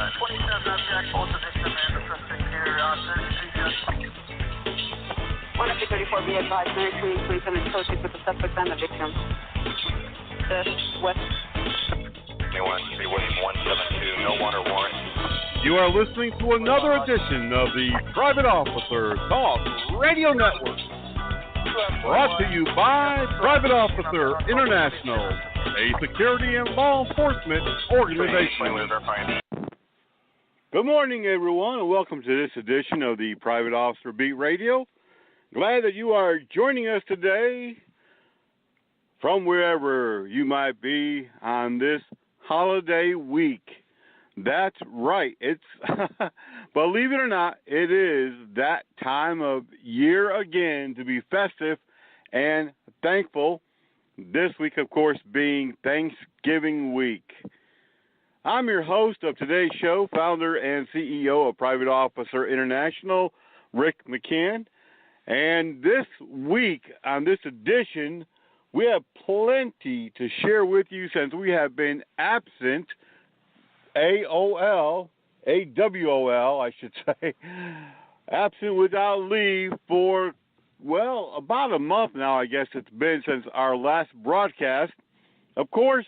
27 object, both the victim and the suspect here. 134 be advised, 9327 associates with the suspect and the victim. West. Anyone, William 172, no water warrant. You are listening to another edition of the Private Officer Talk Radio Network. Brought to you by Private Officer International, a security and law enforcement organization. Good morning, everyone, and welcome to this edition of the Private Officer Beat Radio. Glad that you are joining us today from wherever you might be on this holiday week. That's right. It's believe it or not, it is that time of year again to be festive and thankful. This week, of course, being Thanksgiving week. I'm your host of today's show, founder and CEO of Private Officer International, Rick McCann. And this week, on this edition, we have plenty to share with you since we have been absent, AWOL, I should say, absent without leave for, well, about a month now, I guess it's been since our last broadcast. Of course,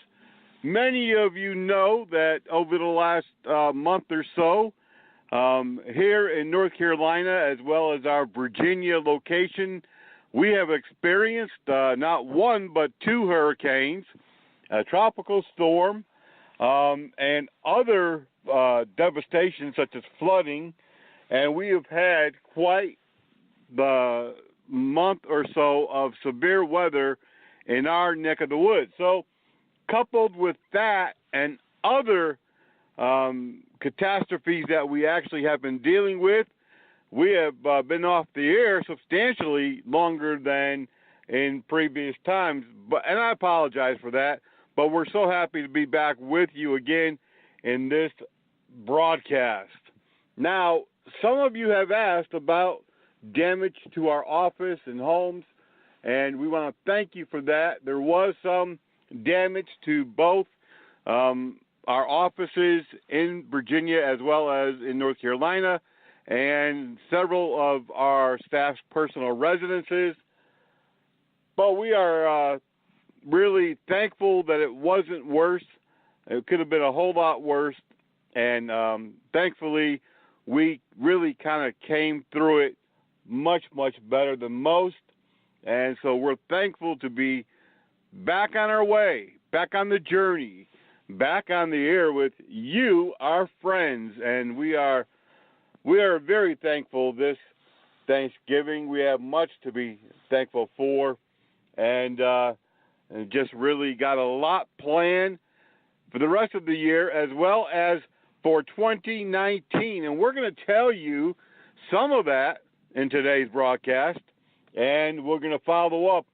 many of you know that over the last month or so, here in North Carolina, as well as our Virginia location, we have experienced not one but two hurricanes, a tropical storm, and other devastation such as flooding, and we have had quite the month or so of severe weather in our neck of the woods. So, coupled with that and other catastrophes that we actually have been dealing with, we have been off the air substantially longer than in previous times, and I apologize for that, but we're so happy to be back with you again in this broadcast. Now, some of you have asked about damage to our office and homes, and we want to thank you for that. There was some damage to both our offices in Virginia as well as in North Carolina, and several of our staff's personal residences. But we are really thankful that it wasn't worse. It could have been a whole lot worse. And thankfully, we really kind of came through it much, much better than most. And so we're thankful to be back on our way, back on the journey, back on the air with you, our friends. And we are very thankful this Thanksgiving. We have much to be thankful for, and just really got a lot planned for the rest of the year as well as for 2019. And we're going to tell you some of that in today's broadcast, and we're going to follow up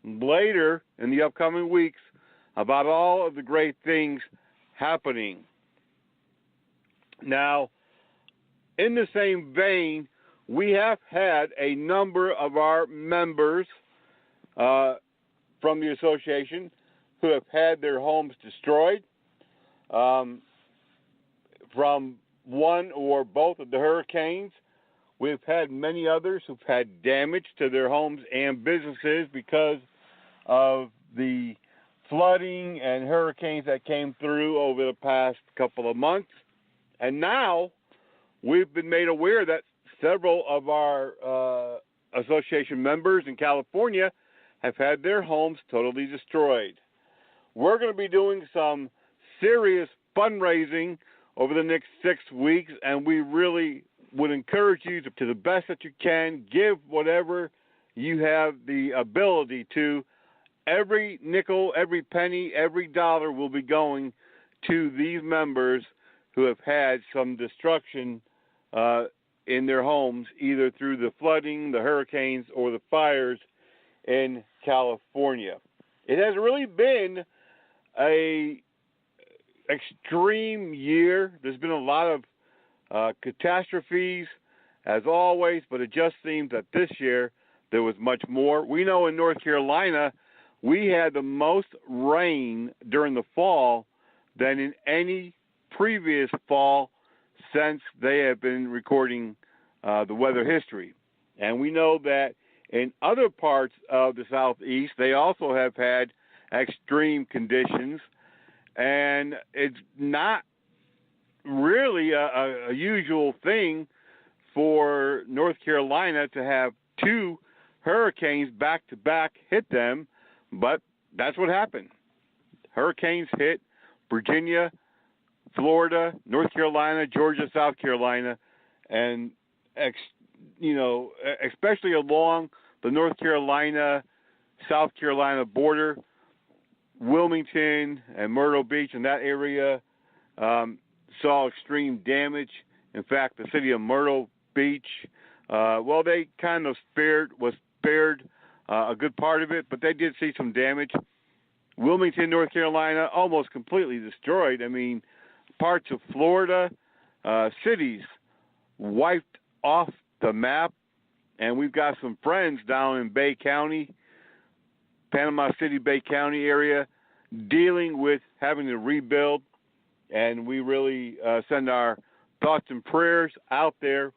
later in the upcoming weeks about all of the great things happening. Now, in the same vein, we have had a number of our members from the association who have had their homes destroyed from one or both of the hurricanes. We've had many others who've had damage to their homes and businesses because of the flooding and hurricanes that came through over the past couple of months. And now we've been made aware that several of our association members in California have had their homes totally destroyed. We're going to be doing some serious fundraising over the next 6 weeks, and we really would encourage you to the best that you can, give whatever you have the ability to. Every nickel, every penny, every dollar will be going to these members who have had some destruction in their homes, either through the flooding, the hurricanes, or the fires in California. It has really been a extreme year. There's been a lot of catastrophes, as always, but it just seems that this year there was much more. We know in North Carolina we had the most rain during the fall than in any previous fall since they have been recording the weather history. And we know that in other parts of the Southeast, they also have had extreme conditions, and it's not really a usual thing for North Carolina to have two hurricanes back-to-back hit them, but that's what happened. Hurricanes hit Virginia, Florida, North Carolina, Georgia, South Carolina, and especially along the North Carolina, South Carolina border, Wilmington and Myrtle Beach and that area saw extreme damage. In fact, the city of Myrtle Beach, they kind of spared a good part of it, but they did see some damage. Wilmington, North Carolina, almost completely destroyed. I mean, parts of Florida, cities wiped off the map, and we've got some friends down in Bay County, Panama City, Bay County area, dealing with having to rebuild, and we really send our thoughts and prayers out there.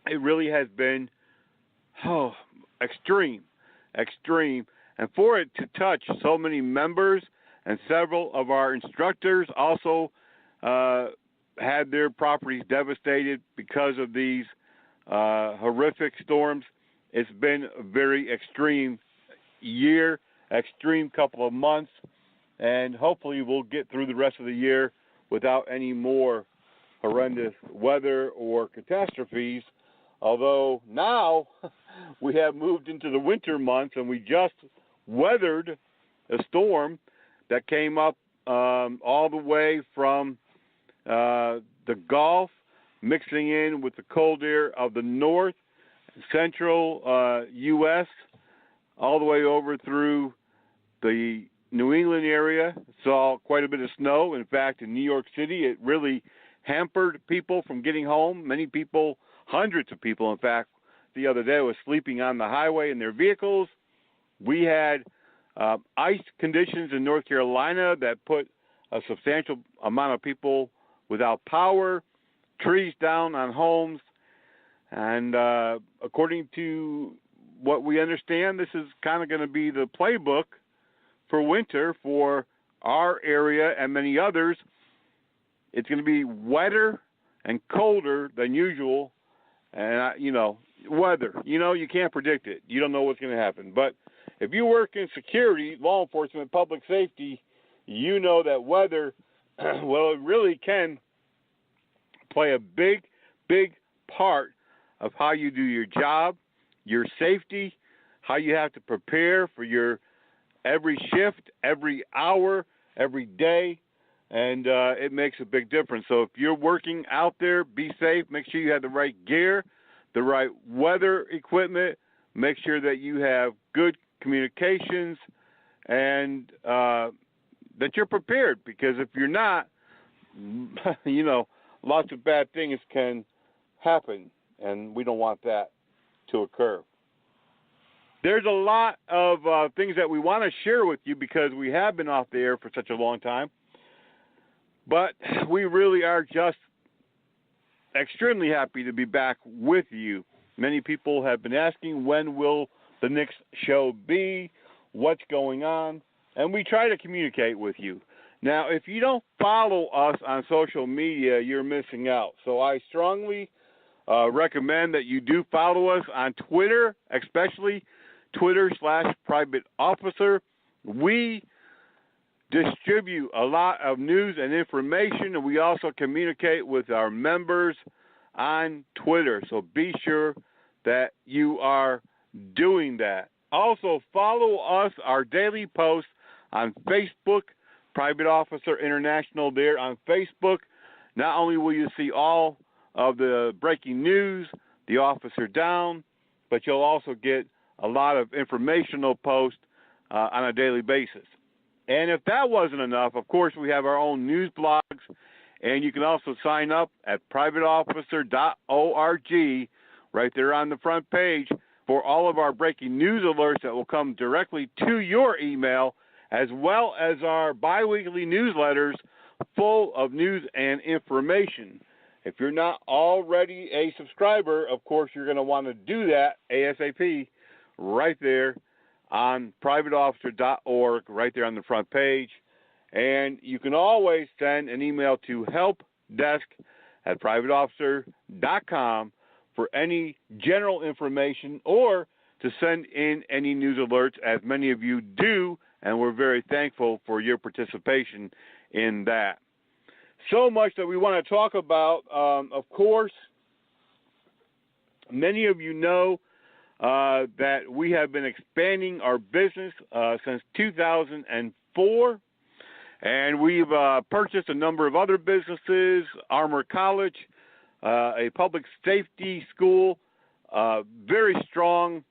It really has been extreme, and for it to touch so many members, and several of our instructors also had their properties devastated because of these horrific storms. It's been a very extreme year, extreme couple of months, and hopefully we'll get through the rest of the year without any more horrendous weather or catastrophes. Although now we have moved into the winter months, and we just weathered a storm that came up all the way from the Gulf, mixing in with the cold air of the north, central U.S., all the way over through the New England area. Saw quite a bit of snow. In fact, in New York City, it really hampered people from getting home. Many people, hundreds of people, in fact, the other day was sleeping on the highway in their vehicles. We had ice conditions in North Carolina that put a substantial amount of people without power, trees down on homes, and according to what we understand, this is kind of going to be the playbook for winter for our area and many others. It's going to be wetter and colder than usual, and weather. You can't predict it. You don't know what's going to happen. But if you work in security, law enforcement, public safety, you know that weather, it really can play a big, big part of how you do your job, your safety, how you have to prepare for your every shift, every hour, every day, and it makes a big difference. So if you're working out there, be safe. Make sure you have the right gear, the right weather equipment. Make sure that you have good communications and that you're prepared, because if you're not, lots of bad things can happen, and we don't want that to occur. There's a lot of things that we want to share with you because we have been off the air for such a long time, but we really are just extremely happy to be back with you. Many people have been asking, when will the next show be, what's going on, and we try to communicate with you. Now, if you don't follow us on social media, you're missing out. So I strongly recommend that you do follow us on Twitter, especially Twitter/Private Officer. We distribute a lot of news and information, and we also communicate with our members on Twitter. So be sure that you are doing that. Also, follow us, our daily posts on Facebook, Private Officer International there on Facebook. Not only will you see all of the breaking news, the officer down, but you'll also get a lot of informational posts on a daily basis. And if that wasn't enough, of course, we have our own news blogs, and you can also sign up at privateofficer.org right there on the front page for all of our breaking news alerts that will come directly to your email, as well as our biweekly newsletters full of news and information. If you're not already a subscriber, of course, you're going to want to do that ASAP right there on privateofficer.org, right there on the front page. And you can always send an email to helpdesk@privateofficer.com for any general information or to send in any news alerts, as many of you do, and we're very thankful for your participation in that. So much that we want to talk about. Of course, many of you know that we have been expanding our business since 2004, and we've purchased a number of other businesses, Armour College, a public safety school, very strong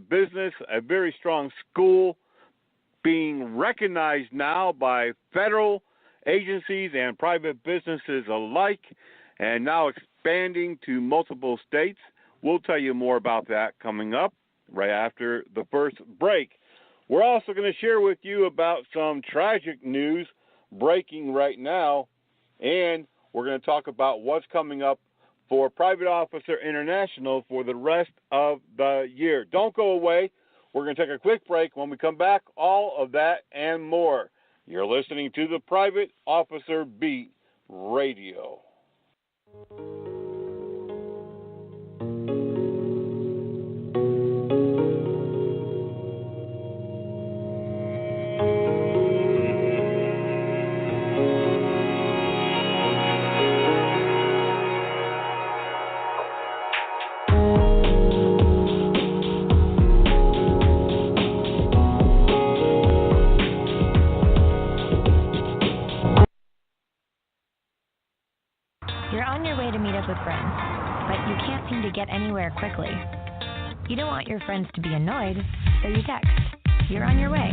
business, a very strong school, being recognized now by federal agencies and private businesses alike, and now expanding to multiple states. We'll tell you more about that coming up right after the first break. We're also going to share with you about some tragic news breaking right now, and we're going to talk about what's coming up for Private Officer International for the rest of the year. Don't go away. We're going to take a quick break. When we come back, all of that and more. You're listening to the Private Officer Beat Radio. Anywhere quickly. You don't want your friends to be annoyed, so you text. You're on your way.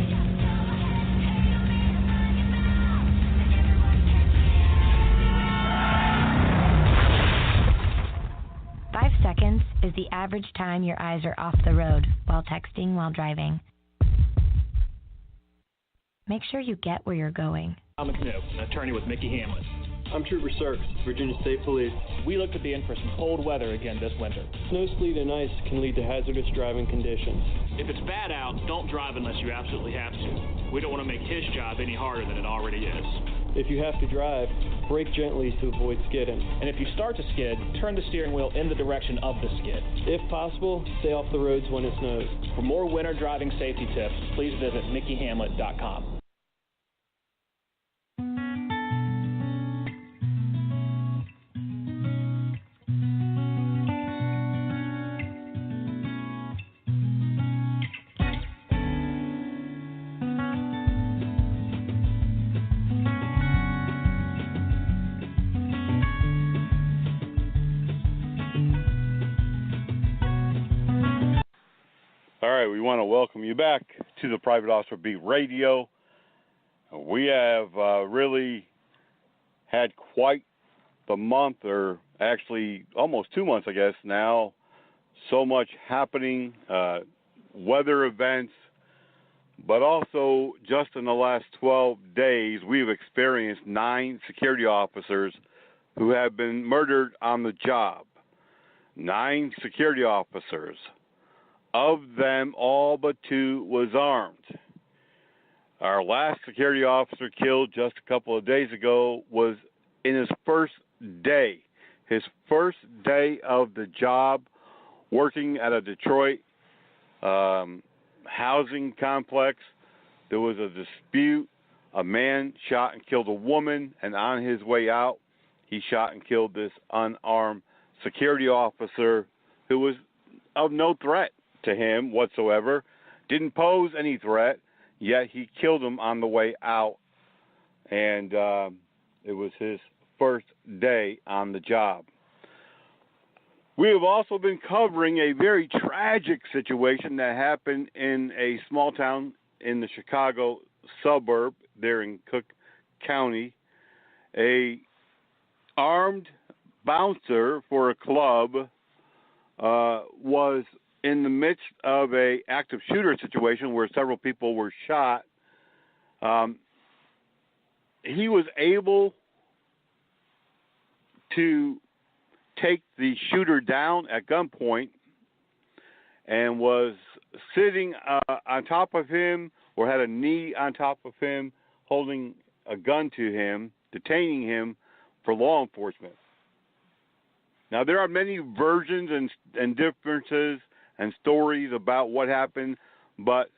Five seconds is the average time your eyes are off the road while texting while driving. Make sure you get where you're going. I'm an attorney with Mickey Hamlet. I'm Trooper Sirks, Virginia State Police. We look to be in for some cold weather again this winter. Snow, sleet, and ice can lead to hazardous driving conditions. If it's bad out, don't drive unless you absolutely have to. We don't want to make his job any harder than it already is. If you have to drive, brake gently to avoid skidding. And if you start to skid, turn the steering wheel in the direction of the skid. If possible, stay off the roads when it snows. For more winter driving safety tips, please visit MickeyHamlet.com. We want to welcome you back to the Private Officer Beat Radio. We have really had quite the month, or actually almost 2 months, I guess, now. So much happening, weather events, but also just in the last 12 days, we've experienced 9 security officers who have been murdered on the job. 9 security officers. Of them, all but 2 was armed. Our last security officer killed just a couple of days ago was in his first day of the job, working at a Detroit housing complex. There was a dispute. A man shot and killed a woman, and on his way out, he shot and killed this unarmed security officer who was of no threat to him whatsoever, didn't pose any threat, yet he killed him on the way out, and it was his first day on the job. We have also been covering a very tragic situation that happened in a small town in the Chicago suburb there in Cook County. A armed bouncer for a club was in the midst of a active shooter situation where several people were shot. he was able to take the shooter down at gunpoint and was sitting on top of him or had a knee on top of him, holding a gun to him, detaining him for law enforcement. Now, there are many versions and differences and stories about what happened, but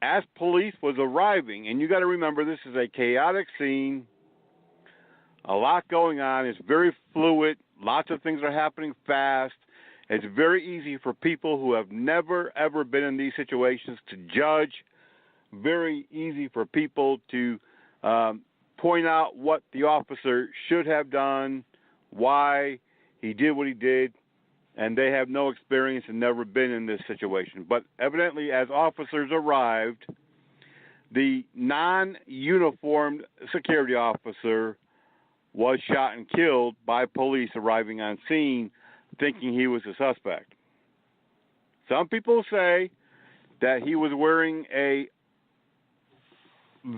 as police was arriving, and you got to remember this is a chaotic scene, a lot going on, it's very fluid, lots of things are happening fast. It's very easy for people who have never, ever been in these situations to judge. Very easy for people to point out what the officer should have done, why he did what he did, and they have no experience and never been in this situation. But evidently, as officers arrived, the non-uniformed security officer was shot and killed by police arriving on scene thinking he was a suspect. Some people say that he was wearing a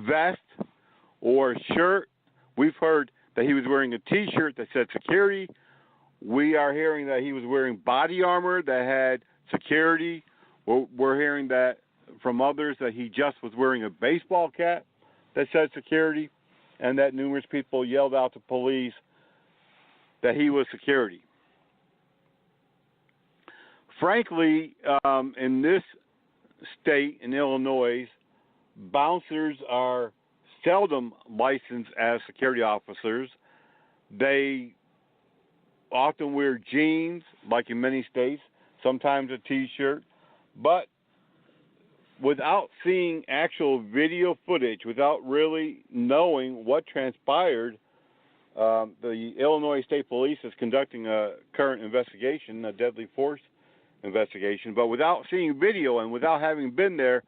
vest or shirt. We've heard that he was wearing a T-shirt that said security. We are hearing that he was wearing body armor that had security. We're hearing that from others that he just was wearing a baseball cap that said security, and that numerous people yelled out to police that he was security. Frankly, in this state, in Illinois, bouncers are seldom licensed as security officers. They often wear jeans, like in many states, sometimes a T-shirt. But without seeing actual video footage, without really knowing what transpired, the Illinois State Police is conducting a current investigation, a deadly force investigation. But without seeing video and without having been there,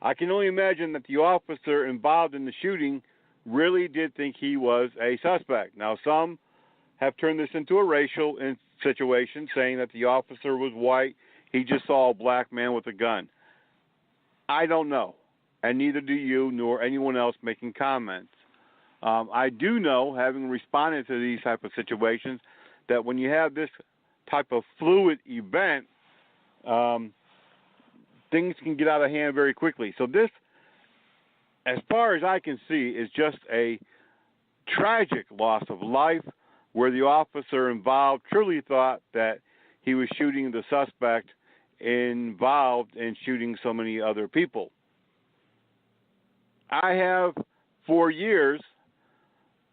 I can only imagine that the officer involved in the shooting really did think he was a suspect. Now, some have turned this into a racial situation, saying that the officer was white, he just saw a black man with a gun. I don't know, and neither do you nor anyone else making comments. I do know, having responded to these type of situations, that when you have this type of fluid event, things can get out of hand very quickly. So this, as far as I can see, is just a tragic loss of life where the officer involved truly thought that he was shooting the suspect involved in shooting so many other people. I have, for years,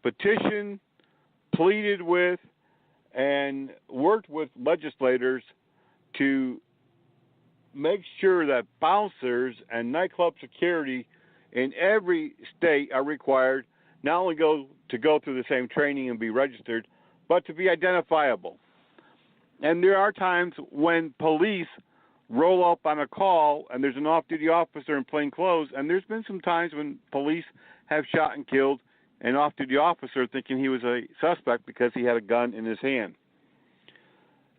petitioned, pleaded with, and worked with legislators to make sure that bouncers and nightclub security in every state are required not only go through the same training and be registered, but to be identifiable. And there are times when police roll up on a call and there's an off-duty officer in plain clothes, and there's been some times when police have shot and killed an off-duty officer thinking he was a suspect because he had a gun in his hand.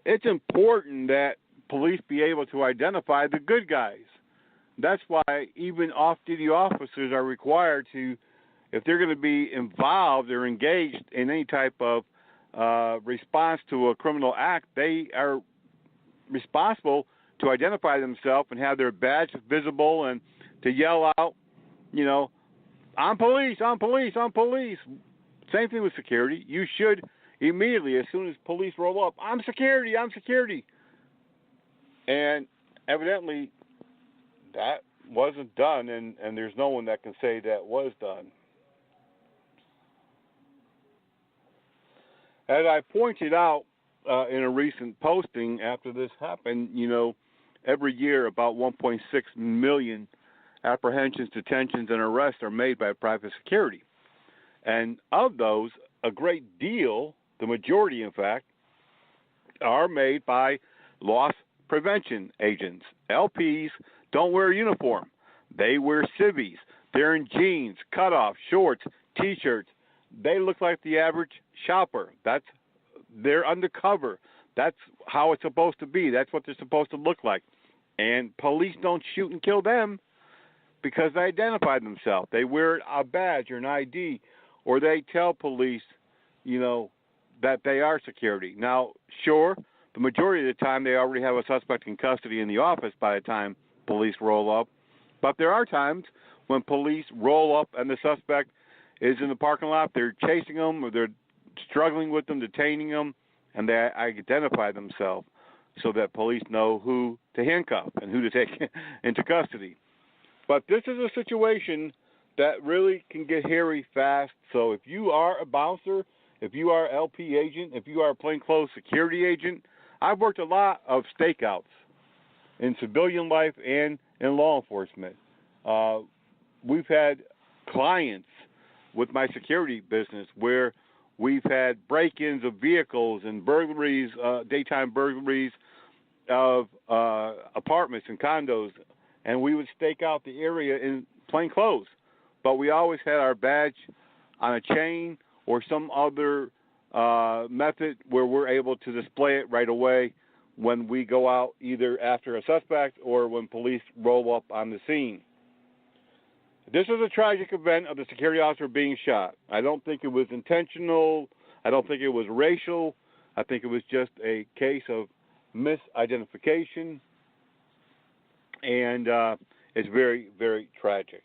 It's important that police be able to identify the good guys. That's why even off-duty officers are required to, if they're going to be involved or engaged in any type of response to a criminal act, they are responsible to identify themselves and have their badge visible and to yell out, you know, I'm police, I'm police, I'm police. Same thing with security. You should immediately, as soon as police roll up, I'm security, I'm security. And evidently that wasn't done, and there's no one that can say that was done. As I pointed out in a recent posting after this happened, you know, every year about 1.6 million apprehensions, detentions, and arrests are made by private security. And of those, a great deal, the majority in fact, are made by loss prevention agents. LPs don't wear a uniform. They wear civvies. They're in jeans, cutoff, shorts, T-shirts. They look like the average shopper. They're undercover. That's how it's supposed to be. That's what they're supposed to look like. And police don't shoot and kill them because they identify themselves. They wear a badge or an ID or they tell police, that they are security. Now, sure, the majority of the time they already have a suspect in custody in the office by the time police roll up. But there are times when police roll up and the suspect is in the parking lot, they're chasing them or they're struggling with them, detaining them, and they identify themselves so that police know who to handcuff and who to take into custody. But this is a situation that really can get hairy fast. So if you are a bouncer, if you are an LP agent, if you are a plainclothes security agent, I've worked a lot of stakeouts in civilian life and in law enforcement. We've had clients with my security business where we've had break-ins of vehicles and burglaries, daytime burglaries of apartments and condos, and we would stake out the area in plain clothes. But we always had our badge on a chain or some other method where we're able to display it right away when we go out either after a suspect or when police roll up on the scene. This was a tragic event of the security officer being shot. I don't think it was intentional. I don't think it was racial. I think it was just a case of misidentification, and it's very, very tragic.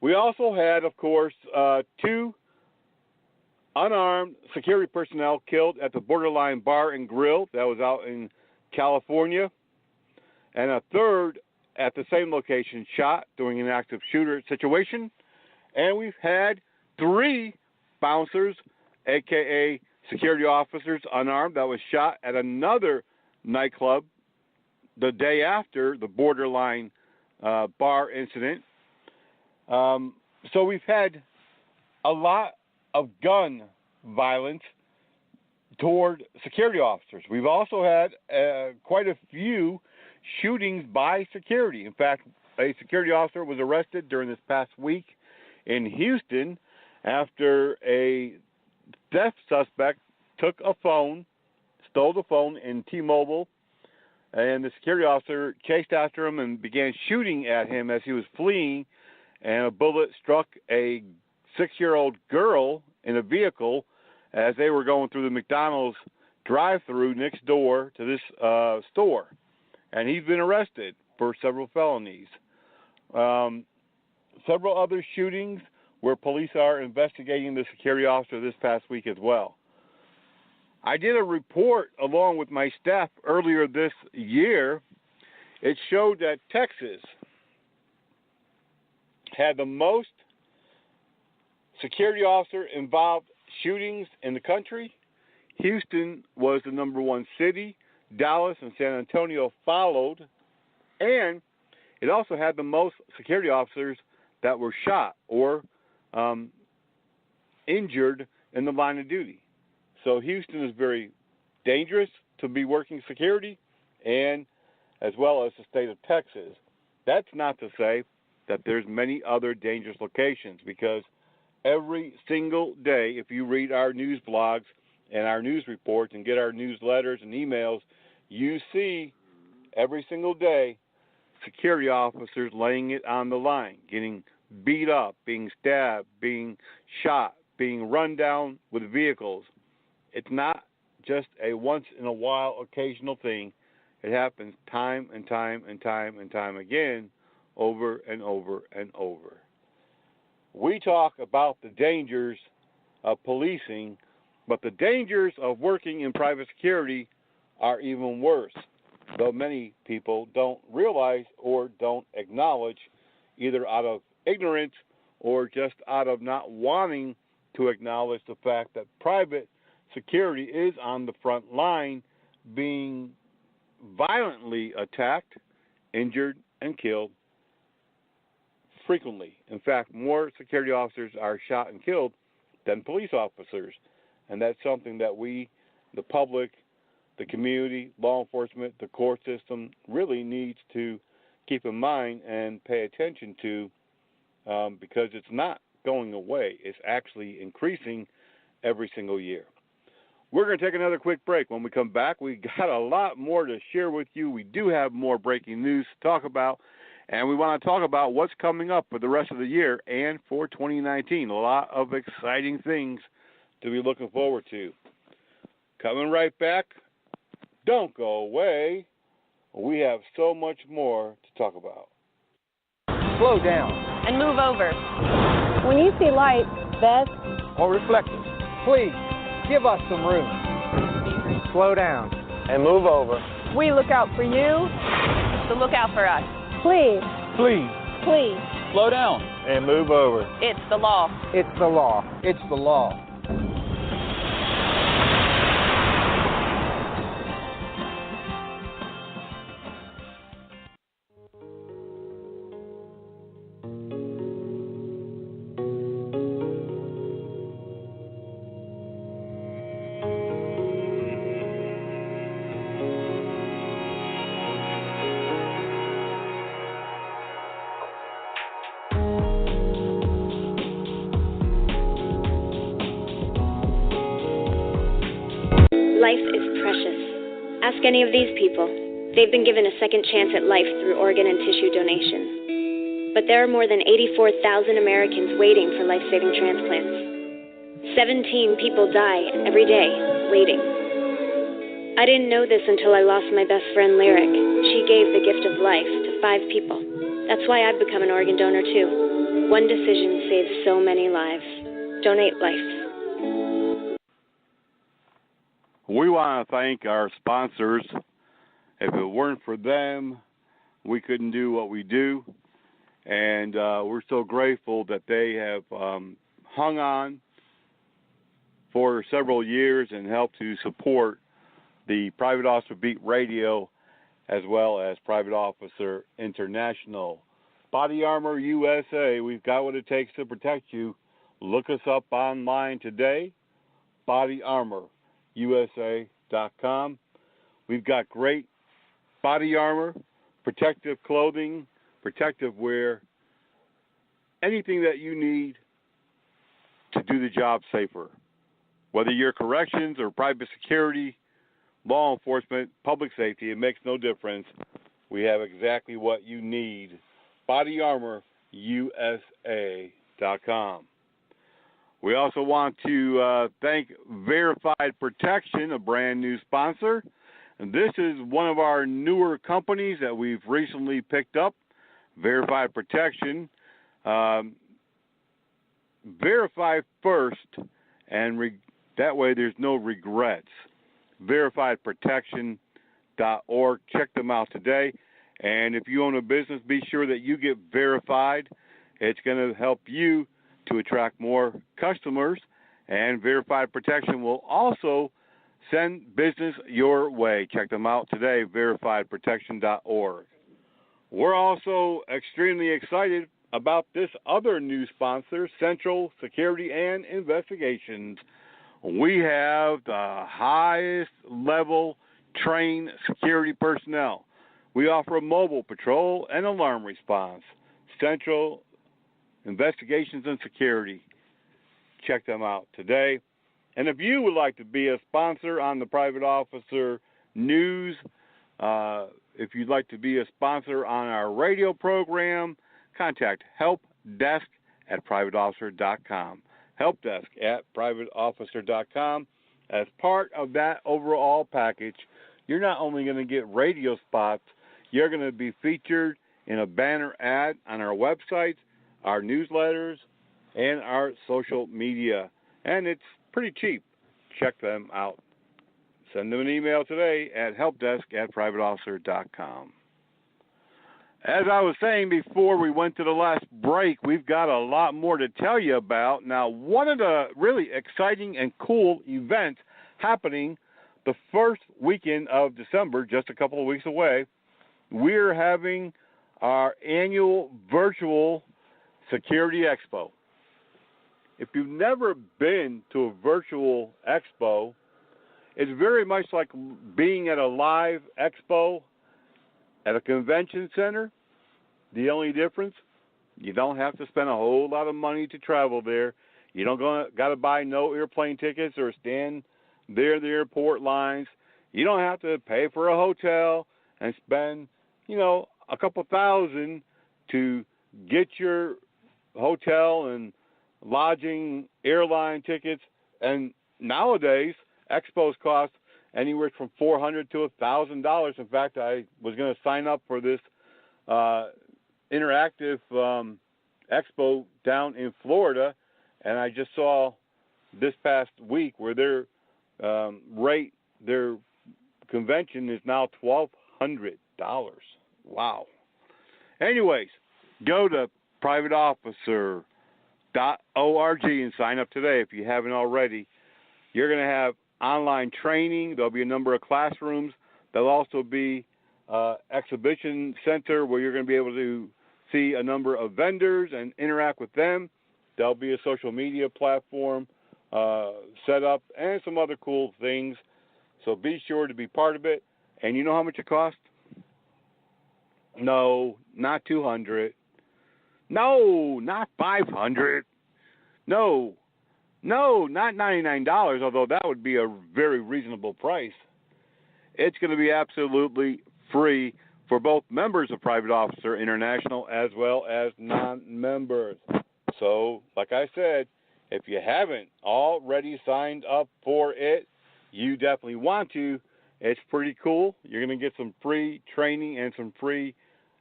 We also had, of course, 2 unarmed security personnel killed at the Borderline Bar and Grill that was out in California, and a third at the same location shot during an active shooter situation. And we've had 3 bouncers, a.k.a. security officers, unarmed, that was shot at another nightclub the day after the Borderline bar incident. So we've had a lot of gun violence toward security officers. We've also had quite a few shootings by security. In fact, a security officer was arrested during this past week in Houston after a theft suspect took a phone, stole the phone in T-Mobile, and the security officer chased after him and began shooting at him as he was fleeing, and a bullet struck a 6-year-old girl in a vehicle as they were going through the McDonald's drive-thru next door to this store. And he's been arrested for several felonies. Several other shootings where police are investigating the security officer this past week as well. I did a report along with my staff earlier this year. It showed that Texas had the most security officer involved shootings in the country. Houston was the number 1 city. Dallas and San Antonio followed. And it also had the most security officers that were shot or injured in the line of duty. So Houston is very dangerous to be working security, and as well as the state of Texas. That's not to say that there's many other dangerous locations, because every single day, if you read our news blogs and our news reports and get our newsletters and emails, you see every single day security officers laying it on the line, getting beat up, being stabbed, being shot, being run down with vehicles. It's not just a once-in-a-while occasional thing. It happens time and time and time and time again, over and over and over. We talk about the dangers of policing, but the dangers of working in private security are even worse, though many people don't realize or don't acknowledge, either out of ignorance or just out of not wanting to acknowledge the fact that private security is on the front line, being violently attacked, injured, and killed frequently. In fact, more security officers are shot and killed than police officers. And that's something that we, the public, the community, law enforcement, the court system, really needs to keep in mind and pay attention to, because it's not going away. It's actually increasing every single year. We're going to take another quick break. When we come back, we got a lot more to share with you. We do have more breaking news to talk about, And we want to talk about what's coming up for the rest of the year and for 2019. A lot of exciting things to be looking forward to. Coming right back. Don't go away. We have so much more to talk about. Slow down. And move over. When you see lights, vest, or reflectors, please give us some room. Slow down. And move over. We look out for you. So look out for us. Please. Please. Please. Slow down. And move over. It's the law. It's the law. It's the law. Life is precious. Ask any of these people. They've been given a second chance at life through organ and tissue donation. But there are more than 84,000 Americans waiting for life-saving transplants. 17 people die every day waiting. I didn't know this until I lost my best friend, Lyric. She gave the gift of life to 5 people. That's why I've become an organ donor, too. One decision saves so many lives. Donate life. We want to thank our sponsors. If it weren't for them, we couldn't do what we do. And we're so grateful that they have hung on for several years and helped to support the Private Officer Beat Radio as well as Private Officer International. Body Armor USA, we've got what it takes to protect you. Look us up online today, BodyArmorUSA.com. We've got great body armor, protective clothing, protective wear, anything that you need to do the job safer. Whether you're corrections or private security, law enforcement, public safety, it makes no difference. We have exactly what you need. BodyArmorUSA.com. We also want to thank Verified Protection, a brand new sponsor. And this is one of our newer companies that we've recently picked up, Verified Protection. Verify first, and that way there's no regrets. VerifiedProtection.org. Check them out today. And if you own a business, be sure that you get verified. It's going to help you to attract more customers, and Verified Protection will also send business your way. Check them out today, verifiedprotection.org. We're also extremely excited about this other new sponsor, Central Security and Investigations. We have the highest level trained security personnel. We offer a mobile patrol and alarm response. Central Investigations and Security. Check them out today. And if you would like to be a sponsor on the Private Officer News, if you'd like to be a sponsor on our radio program, contact helpdesk@privateofficer.com. Helpdesk@privateofficer.com. As part of that overall package, you're not only going to get radio spots, you're going to be featured in a banner ad on our website, our newsletters, and our social media. And it's pretty cheap. Check them out. Send them an email today at helpdesk@privateofficer.com. As I was saying before we went to the last break, we've got a lot more to tell you about. Now, one of the really exciting and cool events happening the first weekend of December, just a couple of weeks away, we're having our annual virtual Security Expo. If you've never been to a virtual expo, it's very much like being at a live expo at a convention center. The only difference, you don't have to spend a whole lot of money to travel there. You don't got to buy no airplane tickets or stand there in the airport lines. You don't have to pay for a hotel and spend, a couple $1,000 to get your hotel and lodging, airline tickets, and nowadays expos cost anywhere from $400 to $1,000. In fact, I was going to sign up for this interactive expo down in Florida, and I just saw this past week where their convention is now $1,200. Wow. Anyways, go to privateofficer.org and sign up today if you haven't already. You're going to have online training. There'll be a number of classrooms. There'll also be exhibition center where you're going to be able to see a number of vendors and interact with them. There'll be a social media platform set up and some other cool things. So be sure to be part of it. And you know how much it costs? No, not $200. No, not $500. No, not $99, although that would be a very reasonable price. It's going to be absolutely free for both members of Private Officer International as well as non-members. So, like I said, if you haven't already signed up for it, you definitely want to. It's pretty cool. You're going to get some free training and some free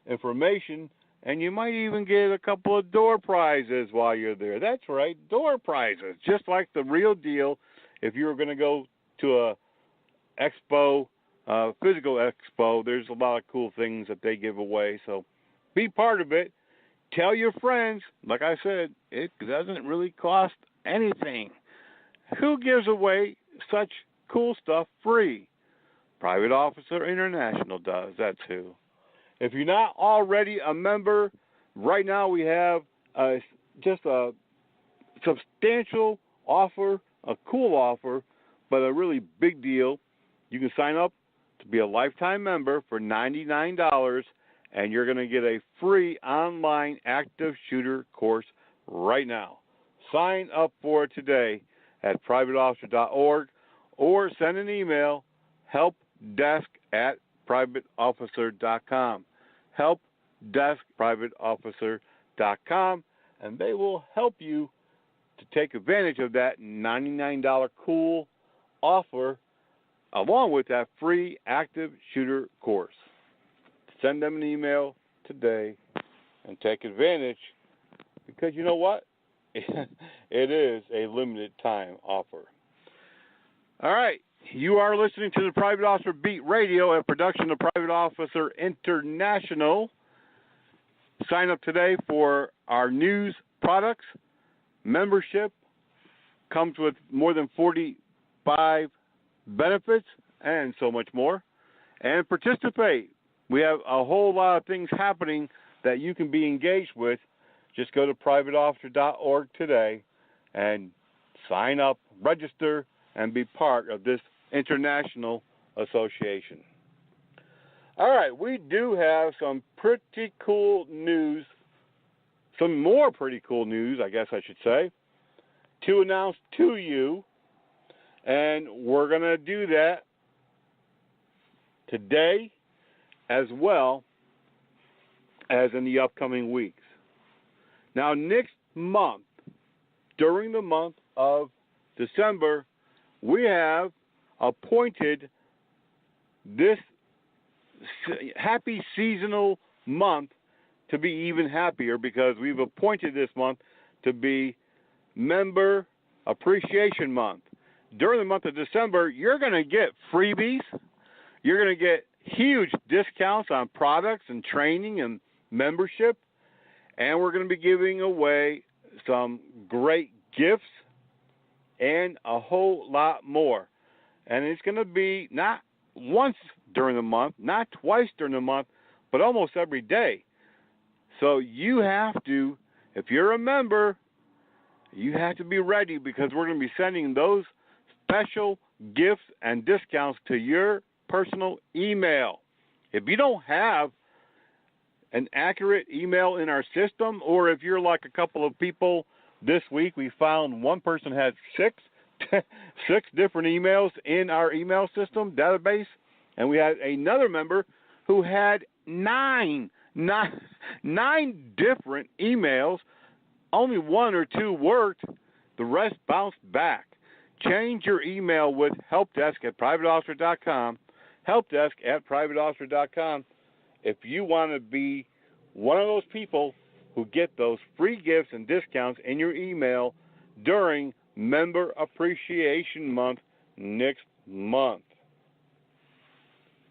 information, and you might even get a couple of door prizes while you're there. That's right, door prizes, just like the real deal. If you were going to go to a expo, physical expo, there's a lot of cool things that they give away. So be part of it. Tell your friends. Like I said, it doesn't really cost anything. Who gives away such cool stuff free? Private Officer International does. That's who. If you're not already a member, right now we have just a substantial offer, a cool offer, but a really big deal. You can sign up to be a lifetime member for $99, and you're going to get a free online active shooter course right now. Sign up for it today at privateofficer.org or send an email, helpdesk@privateofficer.com. helpdesk@privateofficer.com, and they will help you to take advantage of that $99 cool offer along with that free active shooter course. Send them an email today and take advantage, because you know what? It is a limited time offer. All right. You are listening to the Private Officer Beat Radio, a production of Private Officer International. Sign up today for our news products. Membership comes with more than 45 benefits and so much more. And participate. We have a whole lot of things happening that you can be engaged with. Just go to privateofficer.org today and sign up, register, and be part of this international association. All right, we do have some pretty cool news, some more pretty cool news, I guess I should say, to announce to you, and we're going to do that today as well as in the upcoming weeks. Now, next month, during the month of December, we have appointed this happy seasonal month to be even happier, because we've appointed this month to be Member Appreciation Month. During the month of December, you're going to get freebies. You're going to get huge discounts on products and training and membership. And we're going to be giving away some great gifts and a whole lot more. And it's going to be not once during the month, not twice during the month, but almost every day. So you have to, if you're a member, you have to be ready, because we're going to be sending those special gifts and discounts to your personal email. If you don't have an accurate email in our system, or if you're like a couple of people this week, we found one person had six different emails in our email system database, and we had another member who had nine nine different emails. Only one or two worked. The rest bounced back. Change your email with helpdesk@privateofficer.com. Helpdesk@privateofficer.com. If you want to be one of those people who get those free gifts and discounts in your email during Member Appreciation Month next month.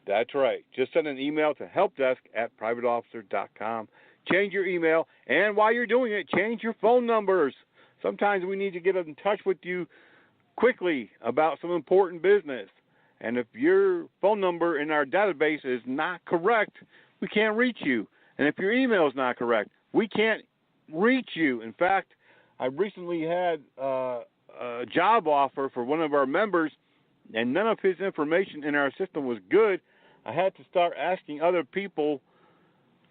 That's right. Just send an email to helpdesk@privateofficer.com. Change your email, and while you're doing it, change your phone numbers. Sometimes we need to get in touch with you quickly about some important business. And if your phone number in our database is not correct, we can't reach you. And if your email is not correct, we can't reach you. In fact, I recently had a job offer for one of our members, and none of his information in our system was good. I had to start asking other people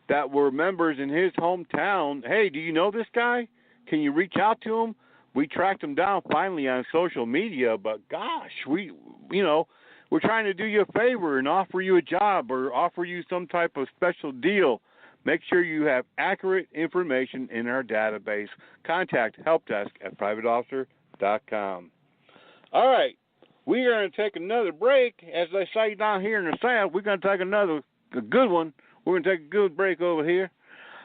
that were members in his hometown, hey, do you know this guy? Can you reach out to him? We tracked him down finally on social media, but gosh, we're trying to do you a favor and offer you a job or offer you some type of special deal. Make sure you have accurate information in our database. Contact helpdesk@privateofficer.com. All right, we are going to take another break. As they say down here in the South, we're going to take a good one. We're going to take a good break over here.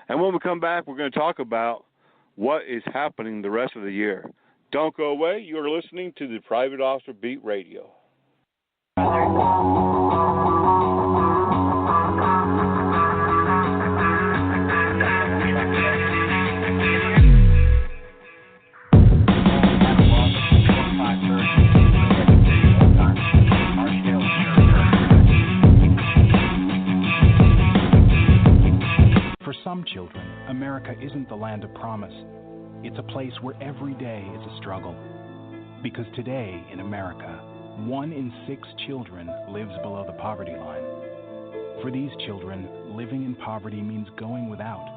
And when we come back, we're going to talk about what is happening the rest of the year. Don't go away. You're listening to the Private Officer Beat Radio. For some children, America isn't the land of promise. It's a place where every day is a struggle. Because today in America, 1 in 6 children lives below the poverty line. For these children, living in poverty means going without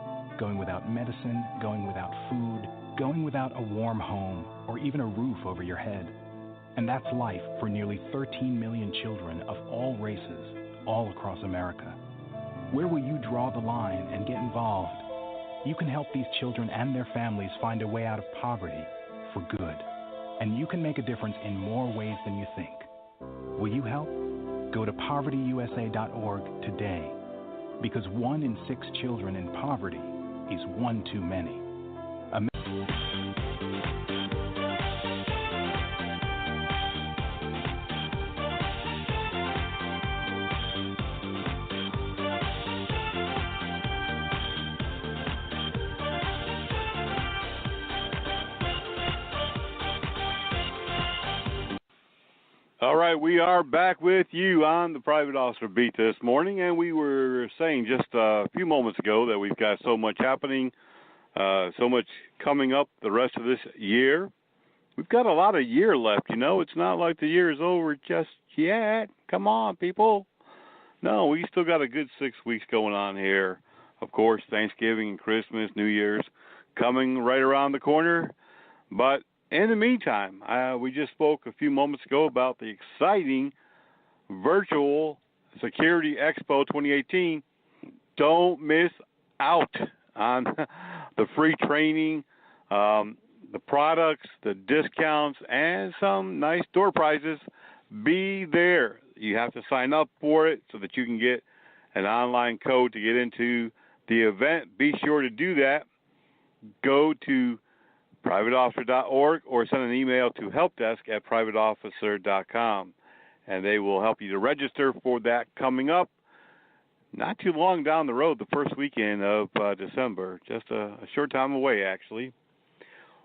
medicine, going without food, going without a warm home, or even a roof over your head. And that's life for nearly 13 million children of all races, all across America. Where will you draw the line and get involved? You can help these children and their families find a way out of poverty for good. And you can make a difference in more ways than you think. Will you help? Go to povertyusa.org today. Because 1 in 6 children in poverty is one too many. All right, we are back with you on the Private Officer Beat this morning, and we were saying just a few moments ago that we've got so much happening, so much coming up the rest of this year. We've got a lot of year left, It's not like the year is over just yet. Come on, people. No, we still got a good 6 weeks going on here. Of course, Thanksgiving and Christmas, New Year's coming right around the corner, but in the meantime, we just spoke a few moments ago about the exciting Virtual Security Expo 2018. Don't miss out on the free training, the products, the discounts, and some nice door prizes. Be there. You have to sign up for it so that you can get an online code to get into the event. Be sure to do that. Go to privateofficer.org or send an email to helpdesk@privateofficer.com, and they will help you to register for that coming up not too long down the road, the first weekend of December, just a short time away, actually.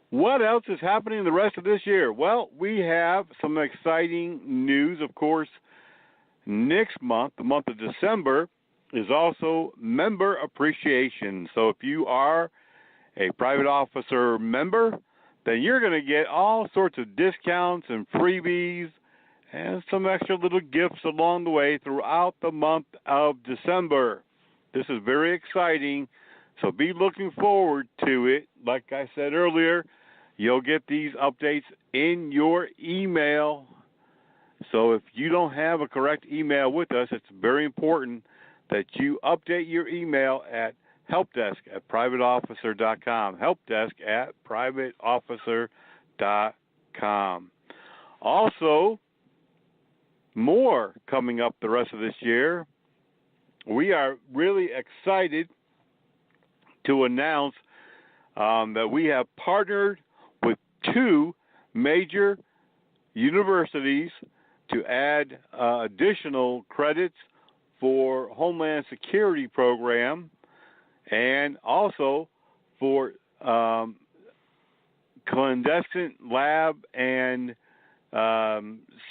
What else is happening the rest of this year? Well, we have some exciting news. Of course, next month, the month of December, is also Member Appreciation. So if you are a private officer member, then you're going to get all sorts of discounts and freebies and some extra little gifts along the way throughout the month of December. This is very exciting, so be looking forward to it. Like I said earlier, you'll get these updates in your email. So if you don't have a correct email with us, it's very important that you update your email at helpdesk@privateofficer.com. Helpdesk@privateofficer.com. Also, more coming up the rest of this year. We are really excited to announce that we have partnered with 2 major universities to add additional credits for Homeland Security program and also for clandestine lab and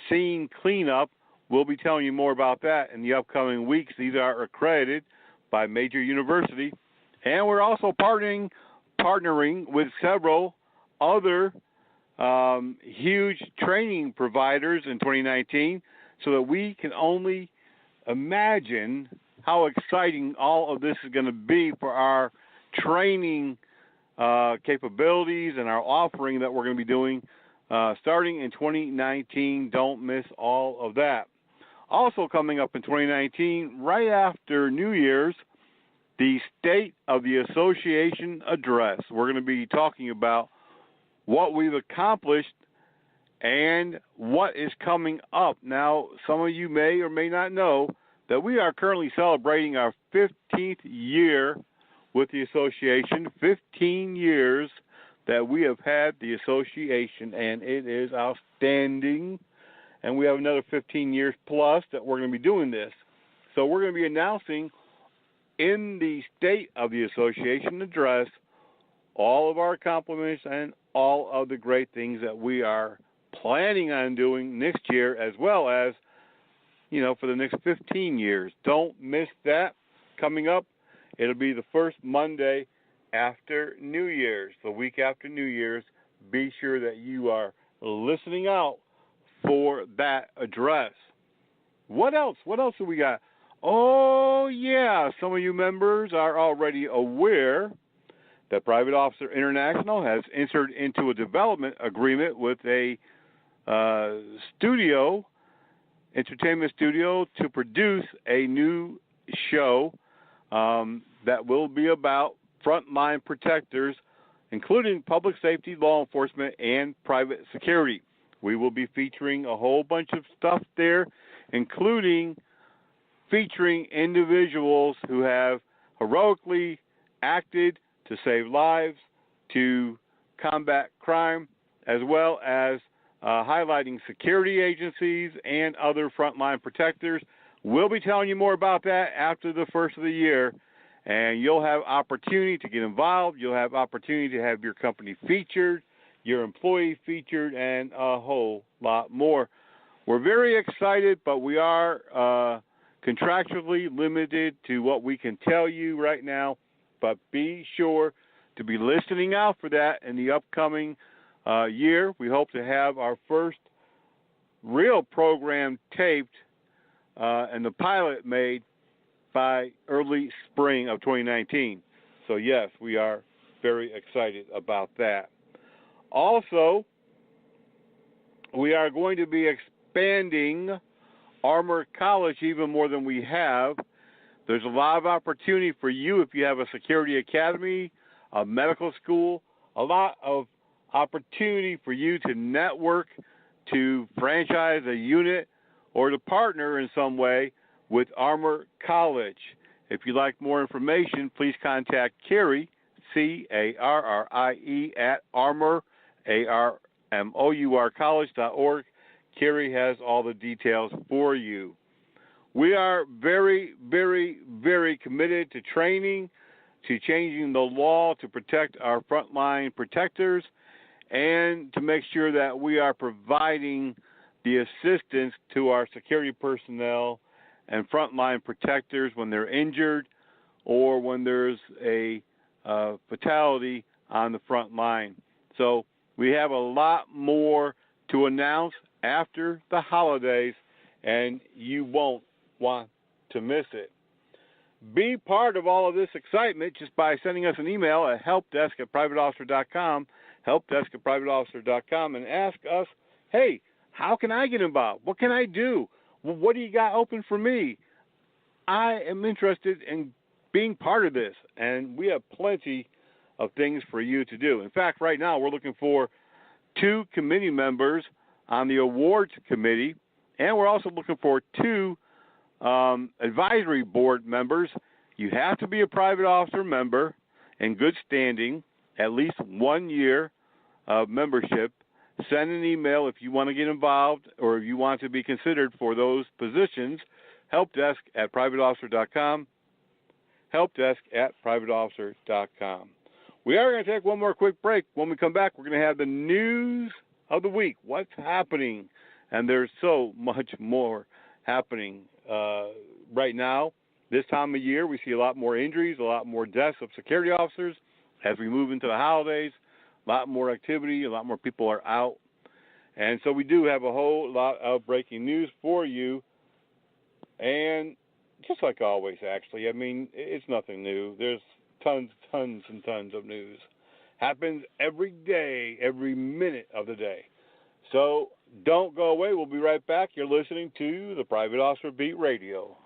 scene cleanup. We'll be telling you more about that in the upcoming weeks. These are accredited by major university. And we're also partnering with several other huge training providers in 2019 so that we can only imagine how exciting all of this is going to be for our training capabilities and our offering that we're going to be doing starting in 2019. Don't miss all of that. Also coming up in 2019, right after New Year's, the State of the Association Address. We're going to be talking about what we've accomplished and what is coming up. Now, some of you may or may not know that we are currently celebrating our 15th year with the association, 15 years that we have had the association, and it is outstanding. And we have another 15 years plus that we're going to be doing this. So we're going to be announcing in the State of the Association Address all of our accomplishments and all of the great things that we are planning on doing next year, as well as, for the next 15 years. Don't miss that coming up. It'll be the first Monday after New Year's, the week after New Year's. Be sure that you are listening out for that address. What else? What else do we got? Oh, yeah, some of you members are already aware that Private Officer International has entered into a development agreement with a entertainment studio, to produce a new show that will be about frontline protectors, including public safety, law enforcement, and private security. We will be featuring a whole bunch of stuff there, including featuring individuals who have heroically acted to save lives, to combat crime, as well as highlighting security agencies and other frontline protectors. We'll be telling you more about that after the first of the year, and you'll have opportunity to get involved. You'll have opportunity to have your company featured, your employee featured, and a whole lot more. We're very excited, but we are contractually limited to what we can tell you right now, but be sure to be listening out for that in the upcoming year. We hope to have our first real program taped and the pilot made by early spring of 2019. So, yes, we are very excited about that. Also, we are going to be expanding Armor College even more than we have. There's a lot of opportunity for you if you have a security academy, a medical school, a lot of opportunity for you to network, to franchise a unit, or to partner in some way with Armor College. If you'd like more information, please contact Carrie, Carrie, at Armor, ARMOUR college.org. Carrie has all the details for you. We are very, very, very committed to training, to changing the law to protect our frontline protectors, and to make sure that we are providing the assistance to our security personnel and frontline protectors when they're injured or when there's a fatality on the front line. So we have a lot more to announce after the holidays, and you won't want to miss it. Be part of all of this excitement just by sending us an email at helpdesk@privateofficer.com, helpdesk@privateofficer.com, and ask us, hey, how can I get involved? What can I do? What do you got open for me? I am interested in being part of this, and we have plenty of things for you to do. In fact, right now we're looking for 2 committee members on the awards committee, and we're also looking for 2 advisory board members. You have to be a private officer member in good standing, at least 1 year of membership. Send an email if you want to get involved or if you want to be considered for those positions. Helpdesk@privateofficer.com. Helpdesk@privateofficer.com. We are going to take one more quick break. When we come back, we're going to have the news of the week. What's happening? And there's so much more happening right now. This time of year, we see a lot more injuries, a lot more deaths of security officers. As we move into the holidays, a lot more activity, a lot more people are out. And so we do have a whole lot of breaking news for you. And just like always, actually, I mean, it's nothing new. There's tons and tons of news. Happens every day, every minute of the day. So don't go away. We'll be right back. You're listening to the Private Officer Beat Radio.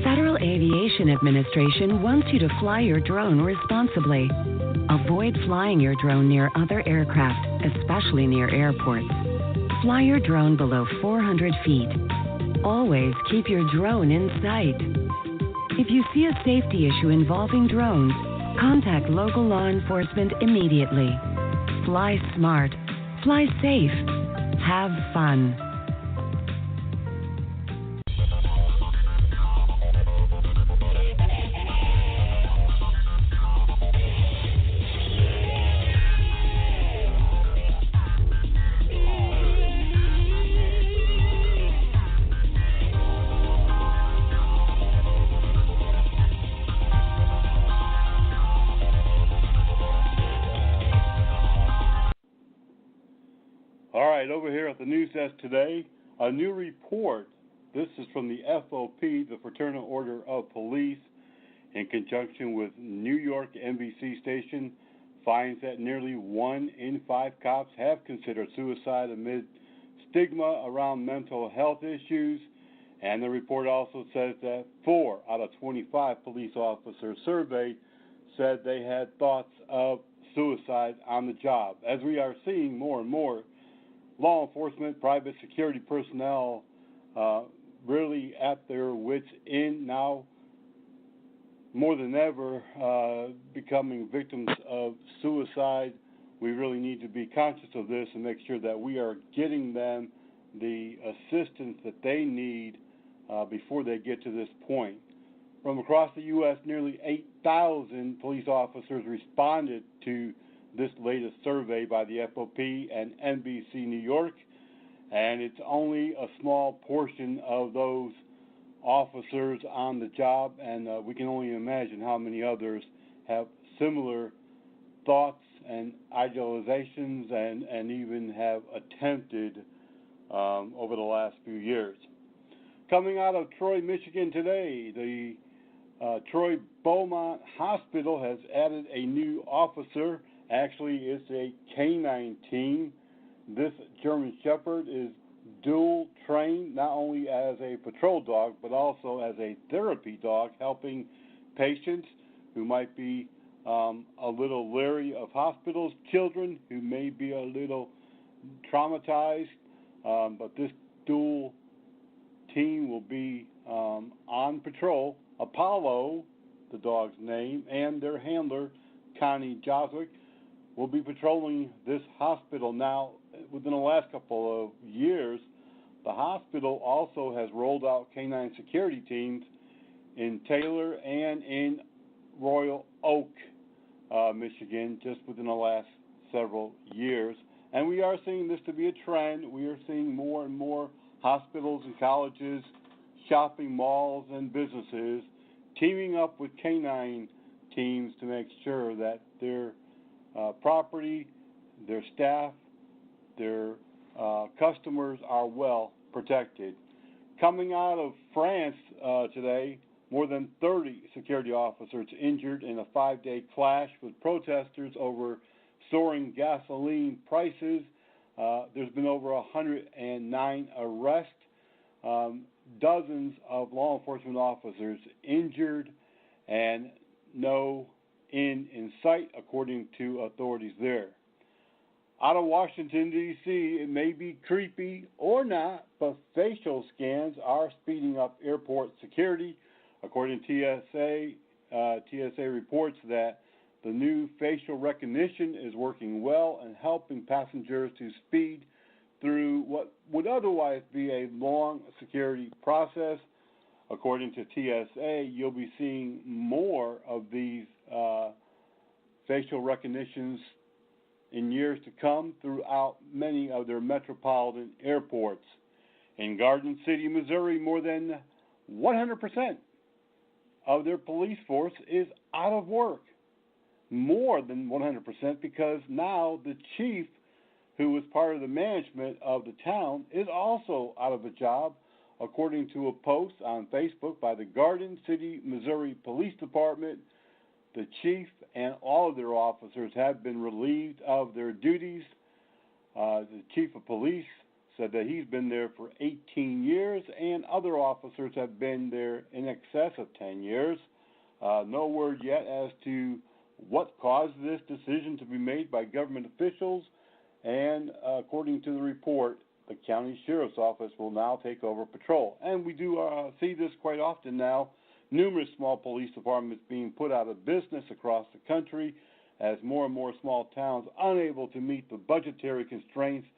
Federal Aviation Administration wants you to fly your drone responsibly. Avoid flying your drone near other aircraft, especially near airports. Fly your drone below 400 feet. Always keep your drone in sight. If you see a safety issue involving drones, contact local law enforcement immediately. Fly smart. Fly safe. Have fun. Over here at the news desk today, a new report. This is from the FOP, the Fraternal Order of Police, in conjunction with New York NBC station, finds that nearly 1 in 5 cops have considered suicide amid stigma around mental health issues. And the report also says that 4 out of 25 police officers surveyed said they had thoughts of suicide on the job. As we are seeing more and more law enforcement, private security personnel really at their wits' end now, more than ever, becoming victims of suicide. We really need to be conscious of this and make sure that we are getting them the assistance that they need before they get to this point. From across the U.S., nearly 8,000 police officers responded to this latest survey by the FOP and NBC New York, and it's only a small portion of those officers on the job, and we can only imagine how many others have similar thoughts and idealizations and even have attempted over the last few years. Coming out of Troy, Michigan today, the Troy Beaumont Hospital has added a new officer. Actually, it's a canine team. This German Shepherd is dual trained, not only as a patrol dog, but also as a therapy dog, helping patients who might be a little leery of hospitals, children who may be a little traumatized. But this dual team will be on patrol. Apollo, the dog's name, and their handler, Connie Joswick, will be patrolling this hospital. Now, within the last couple of years, the hospital also has rolled out canine security teams in Taylor and in Royal Oak, Michigan, just within the last several years. And we are seeing this to be a trend. We are seeing more and more hospitals and colleges, shopping malls and businesses teaming up with canine teams to make sure that their property, their staff, their customers are well protected. Coming out of France today, more than 30 security officers injured in a 5-day clash with protesters over soaring gasoline prices. There's been over 109 arrests. dozens of law enforcement officers injured and no end in sight, according to authorities there. Out of Washington, D.C., it may be creepy or not, but facial scans are speeding up airport security. According to TSA reports that the new facial recognition is working well and helping passengers to speed through what would otherwise be a long security process. According to TSA, you'll be seeing more of these facial recognitions in years to come throughout many of their metropolitan airports. In Garden City, Missouri, more than 100% of their police force is out of work. More than 100%, because now the chief, who was part of the management of the town, is also out of a job, according to a post on Facebook by the Garden City, Missouri Police Department. The chief and all of their officers have been relieved of their duties. The chief of police said that he's been there for 18 years, and other officers have been there in excess of 10 years. No word yet as to what caused this decision to be made by government officials, and according to the report, the county sheriff's office will now take over patrol. And we do see this quite often now. Numerous small police departments being put out of business across the country as more and more small towns unable to meet the budgetary constraints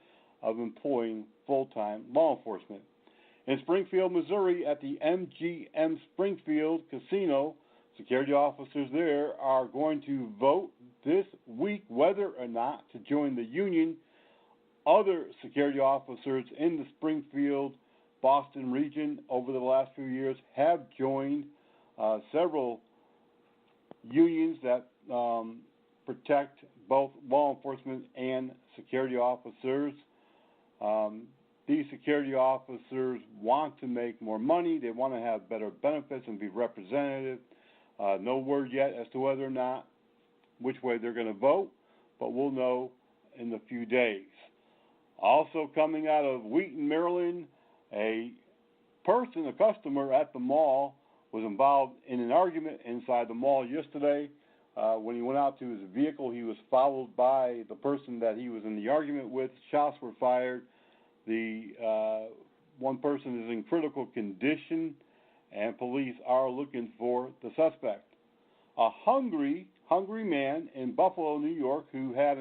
of employing full-time law enforcement. In Springfield, Missouri, at the MGM Springfield Casino, security officers there are going to vote this week whether or not to join the union. Other security officers in the Springfield-Boston region over the last few years have joined several unions that protect both law enforcement and security officers. These security officers want to make more money. They want to have better benefits and be representative. No word yet as to whether or not which way they're going to vote, but we'll know in a few days. Also coming out of Wheaton, Maryland, a customer at the mall, was involved in an argument inside the mall yesterday. When he went out to his vehicle, he was followed by the person that he was in the argument with. Shots were fired. The one person is in critical condition, and police are looking for the suspect. A hungry man in Buffalo, New York, who had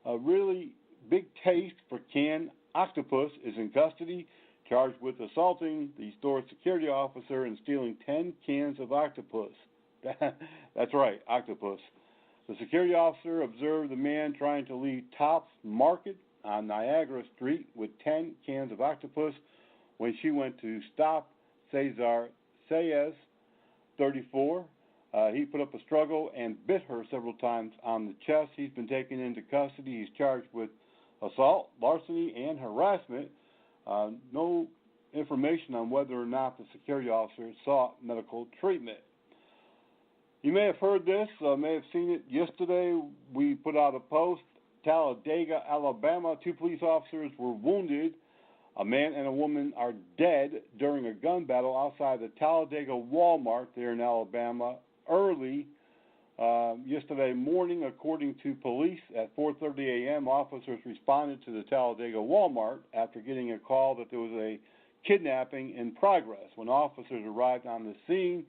a really big taste for canned octopus, is in custody, charged with assaulting the store security officer and stealing 10 cans of octopus. That's right, octopus. The security officer observed the man trying to leave Tops Market on Niagara Street with 10 cans of octopus when she went to stop Cesar Saez, 34. He put up a struggle and bit her several times on the chest. He's been taken into custody. He's charged with assault, larceny, and harassment. No information on whether or not the security officer sought medical treatment. You may have heard this, may have seen it yesterday. We put out a post. Talladega, Alabama, 2 police officers were wounded. A man and a woman are dead during a gun battle outside the Talladega Walmart there in Alabama early yesterday morning. According to police, at 4:30 a.m., officers responded to the Talladega Walmart after getting a call that there was a kidnapping in progress. When officers arrived on the scene,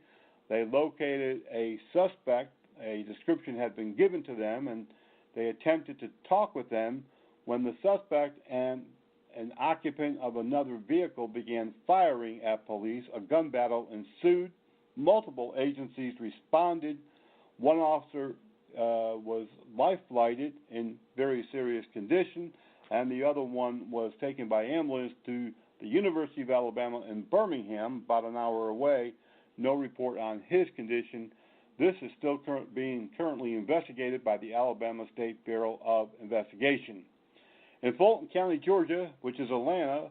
they located a suspect. A description had been given to them, and they attempted to talk with them when the suspect and an occupant of another vehicle began firing at police. A gun battle ensued. Multiple agencies responded. One officer was life-flighted in very serious condition, and the other one was taken by ambulance to the University of Alabama in Birmingham, about an hour away. No report on his condition. This is still being currently investigated by the Alabama State Bureau of Investigation. In Fulton County, Georgia, which is Atlanta,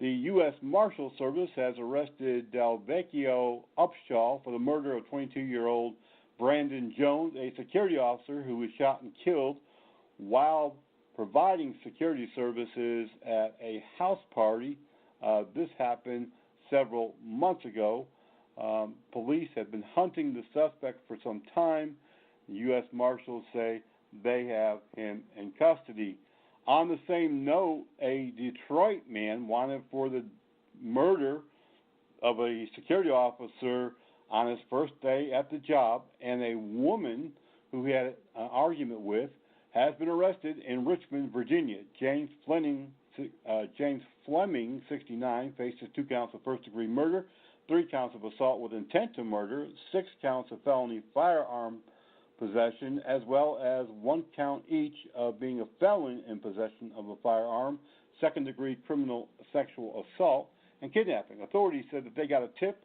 the U.S. Marshal Service has arrested Delvecchio Upshaw for the murder of 22-year-old Brandon Jones, a security officer who was shot and killed while providing security services at a house party This happened several months ago. Police have been hunting the suspect for some time. The U.S. Marshals say they have him in custody. On the same note, a Detroit man wanted for the murder of a security officer on his first day at the job, and a woman who he had an argument with, has been arrested in Richmond, Virginia. James Fleming, 69, faces 2 counts of first-degree murder, 3 counts of assault with intent to murder, 6 counts of felony firearm possession, as well as 1 count each of being a felon in possession of a firearm, second-degree criminal sexual assault, and kidnapping. Authorities said that they got a tip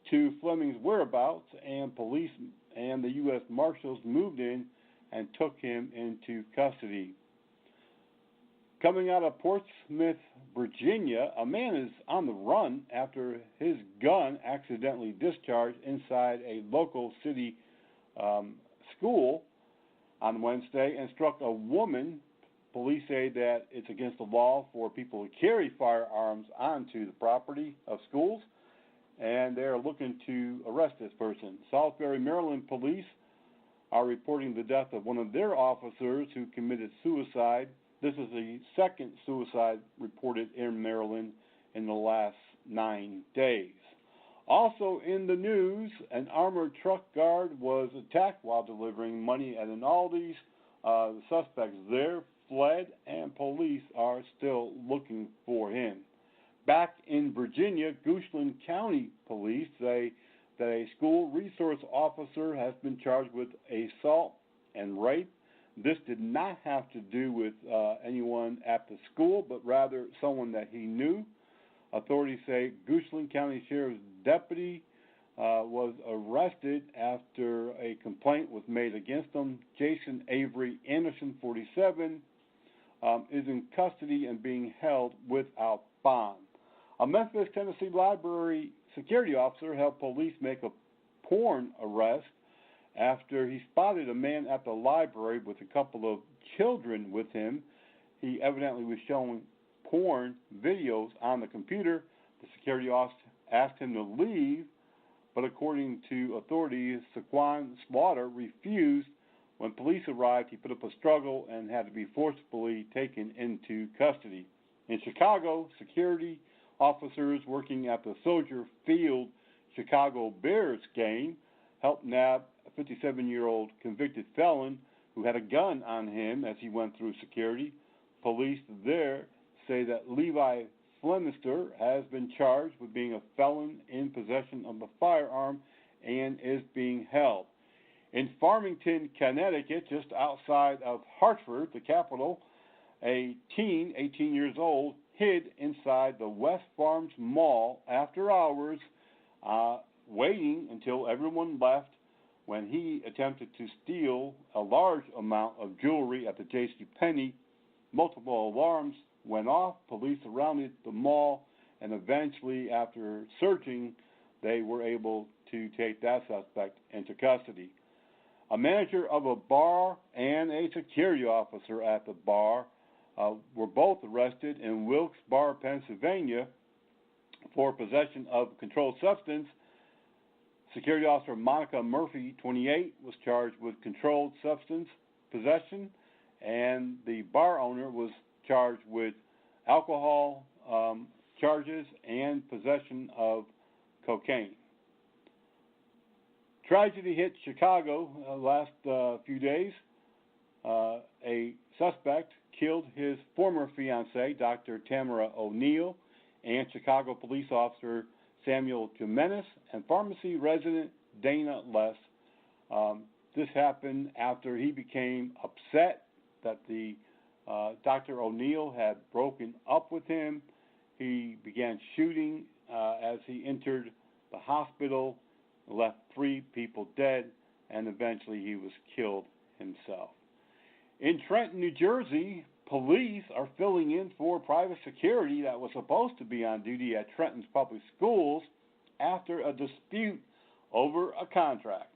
to Fleming's whereabouts, and police and the U.S. Marshals moved in and took him into custody. Coming out of Portsmouth, Virginia, a man is on the run after his gun accidentally discharged inside a local city school on Wednesday and struck a woman. Police say that it's against the law for people to carry firearms onto the property of schools, and they're looking to arrest this person. Salisbury, Maryland police are reporting the death of one of their officers who committed suicide. This is the second suicide reported in Maryland in the last 9 days. Also in the news, an armored truck guard was attacked while delivering money at an Aldi's. The suspects there fled, and police are still looking for him. Back in Virginia, Goochland County police say that a school resource officer has been charged with assault and rape. This did not have to do with anyone at the school, but rather someone that he knew. Authorities say Goochland County Sheriff's deputy was arrested after a complaint was made against him. Jason Avery Anderson, 47, is in custody and being held without bond. A Memphis, Tennessee library security officer helped police make a porn arrest after he spotted a man at the library with a couple of children with him. He evidently was showing porn videos on the computer. The security officer asked him to leave, but according to authorities, Saquon Slaughter refused. When police arrived, he put up a struggle and had to be forcibly taken into custody. In Chicago, security officers working at the Soldier Field Chicago Bears game helped nab a 57-year-old convicted felon who had a gun on him as he went through security. Police there say that Levi Flemister has been charged with being a felon in possession of a firearm and is being held. In Farmington, Connecticut, just outside of Hartford, the capital, a teen, 18 years old, hid inside the West Farms Mall after hours, waiting until everyone left when he attempted to steal a large amount of jewelry at the JCPenney. Multiple alarms went off. Police surrounded the mall, and eventually, after searching, they were able to take that suspect into custody. A manager of a bar and a security officer at the bar were both arrested in Wilkes-Barre, Pennsylvania, for possession of a controlled substance. Security officer Monica Murphy, 28, was charged with controlled substance possession, and the bar owner was charged with alcohol charges and possession of cocaine. Tragedy hit Chicago last few days. A suspect killed his former fiancée, Dr. Tamara O'Neill, and Chicago police officer Samuel Jimenez and pharmacy resident Dana Less. This happened after he became upset that the Dr. O'Neill had broken up with him. He began shooting as he entered the hospital, left 3 people dead, and eventually he was killed himself. In Trenton, New Jersey, police are filling in for private security that was supposed to be on duty at Trenton's public schools after a dispute over a contract.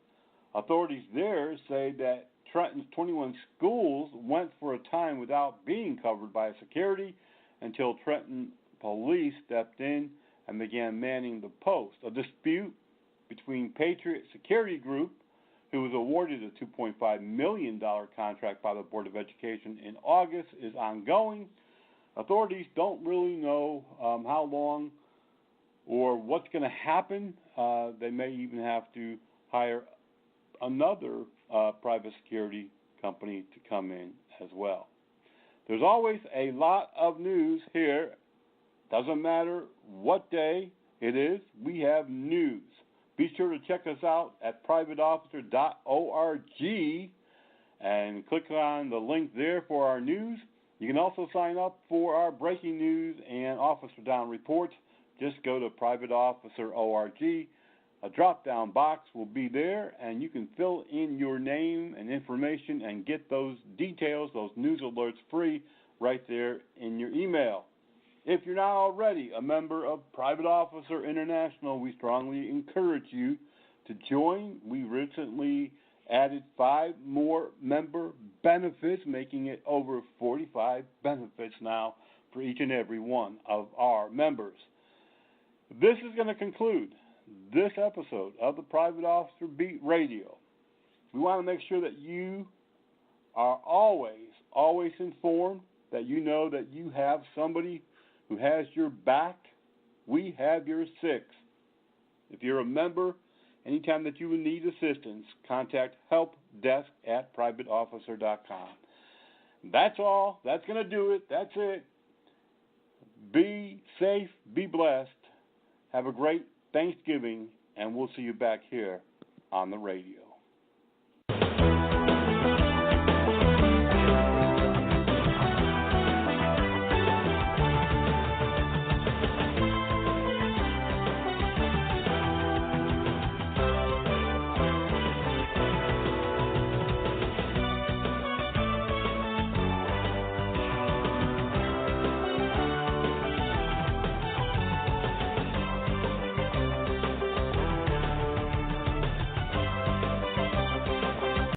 Authorities there say that Trenton's 21 schools went for a time without being covered by security until Trenton police stepped in and began manning the post. A dispute between Patriot Security Group, who was awarded a $2.5 million contract by the Board of Education in August, is ongoing. Authorities don't really know how long or what's going to happen. They may even have to hire another private security company to come in as well. There's always a lot of news here. Doesn't matter what day it is, we have news. Be sure to check us out at privateofficer.org and click on the link there for our news. You can also sign up for our breaking news and officer down reports. Just go to privateofficer.org. A drop-down box will be there, and you can fill in your name and information and get those details, those news alerts free right there in your email. If you're not already a member of Private Officer International, we strongly encourage you to join. We recently added 5 more member benefits, making it over 45 benefits now for each and every one of our members. This is going to conclude this episode of the Private Officer Beat Radio. We want to make sure that you are always informed, that you know that you have somebody who has your back. We have your six. If you're a member, anytime that you need assistance, contact helpdesk@privateofficer.com. That's all. That's going to do it. That's it. Be safe. Be blessed. Have a great Thanksgiving, and we'll see you back here on the radio.